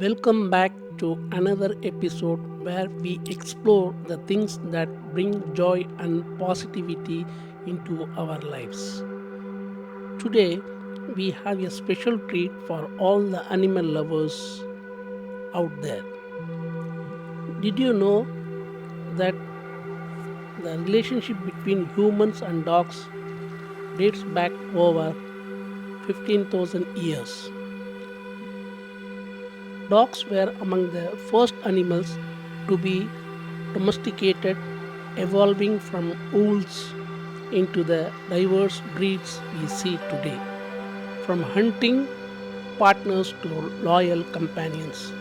Welcome back to another episode where we explore the things that bring joy and positivity into our lives. Today, we have a special treat for all the animal lovers out there. Did you know that the relationship between humans and dogs dates back over 15,000 years? Dogs were among the first animals to be domesticated, evolving from wolves into the diverse breeds we see today. From hunting partners to loyal companions,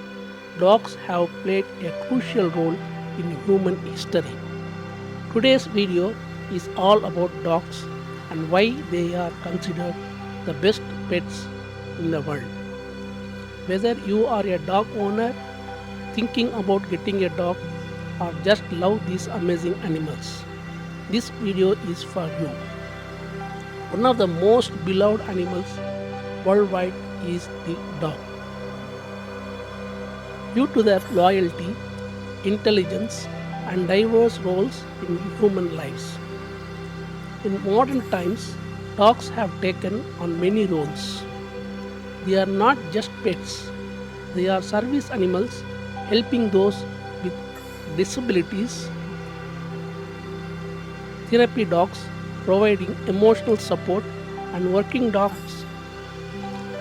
dogs have played a crucial role in human history. Today's video is all about dogs and why they are considered the best pets in the world. Whether you are a dog owner thinking about getting a dog or just love these amazing animals, this video is for you. One of the most beloved animals worldwide is the dog. Due to their loyalty, intelligence, and diverse roles in human lives. In modern times, dogs have taken on many roles. They are not just pets, they are service animals helping those with disabilities, therapy dogs providing emotional support, and working dogs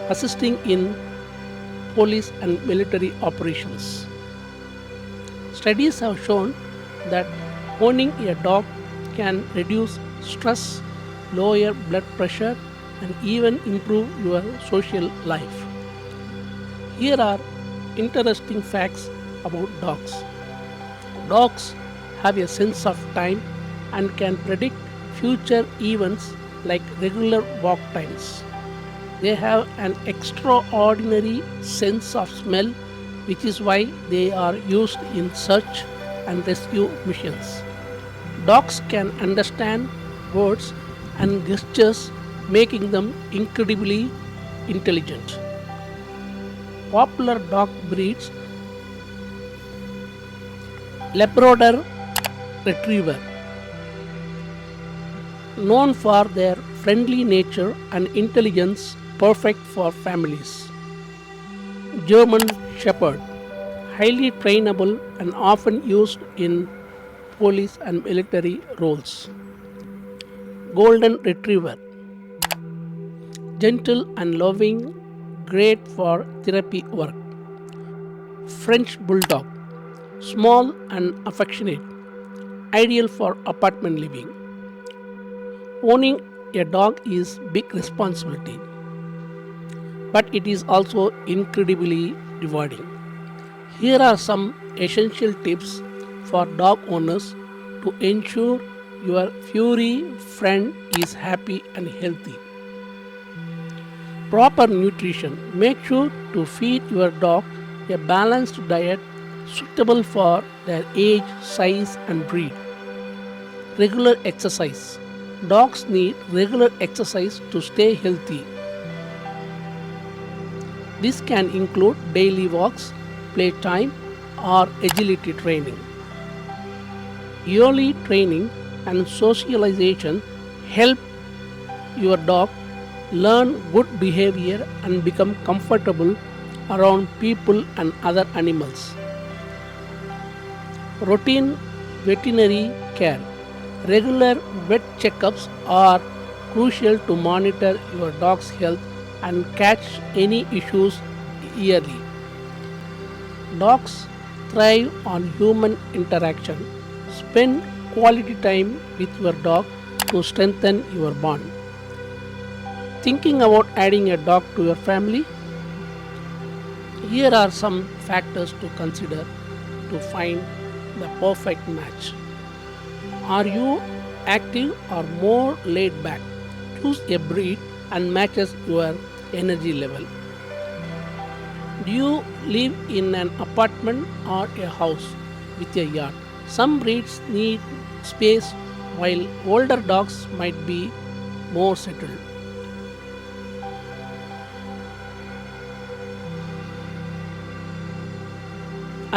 assisting in police and military operations. Studies have shown that owning a dog can reduce stress, lower blood pressure, and even improve your social life. Here are interesting facts about dogs. Dogs have a sense of time and can predict future events like regular walk times. They have an extraordinary sense of smell, which is why they are used in search and rescue missions. Dogs can understand words and gestures, making them incredibly intelligent. Popular dog breeds: Labrador Retriever, known for their friendly nature and intelligence, perfect for families. German Shepherd, highly trainable and often used in police and military roles. Golden Retriever, gentle and loving, great for therapy work. French Bulldog, small and affectionate, ideal for apartment living. Owning a dog is big responsibility, but it is also incredibly rewarding. Here are some essential tips for dog owners to ensure your furry friend is happy and healthy. Proper nutrition. Make sure to feed your dog a balanced diet suitable for their age, size, and breed. Regular exercise. Dogs need regular exercise to stay healthy. This can include daily walks, playtime, or agility training. Early training and socialization help your dog learn good behavior and become comfortable around people and other animals. Routine veterinary care. Regular vet checkups are crucial to monitor your dog's health and catch any issues early. Dogs thrive on human interaction. Spend quality time with your dog to strengthen your bond. Thinking about adding a dog to your family? Here are some factors to consider to find the perfect match. Are you active or more laid back? Choose a breed and matches your energy level. Do you live in an apartment or a house with a yard? Some breeds need space while older dogs might be more settled.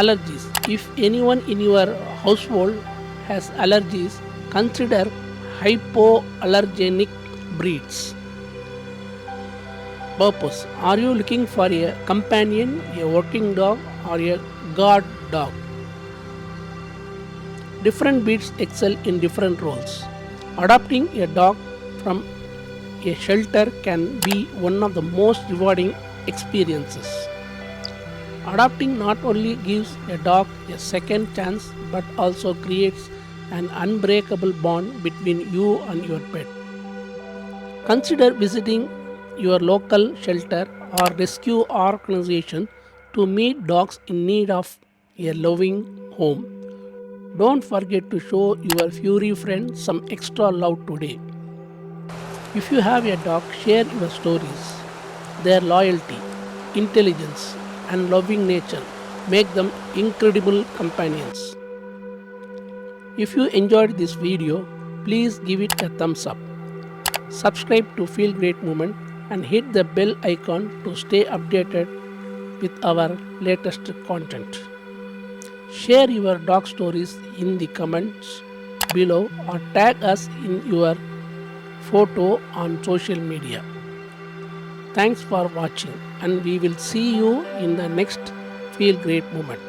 Allergies. If anyone in your household has allergies, consider hypoallergenic breeds. Purpose. Are you looking for a companion, a working dog, or a guard dog? Different breeds excel in different roles. Adopting a dog from a shelter can be one of the most rewarding experiences. Adopting not only gives a dog a second chance but also creates an unbreakable bond between you and your pet. Consider visiting your local shelter or rescue organization to meet dogs in need of a loving home. Don't forget to show your furry friend some extra love today. If you have a dog, share your stories. Their loyalty, intelligence, and loving nature make them incredible companions. If you enjoyed this video, please give it a thumbs up. Subscribe to Feel Great Moment and hit the bell icon to stay updated with our latest content. Share your dog stories in the comments below or tag us in your photo on social media. Thanks for watching, and we will see you in the next Feel Great Moment.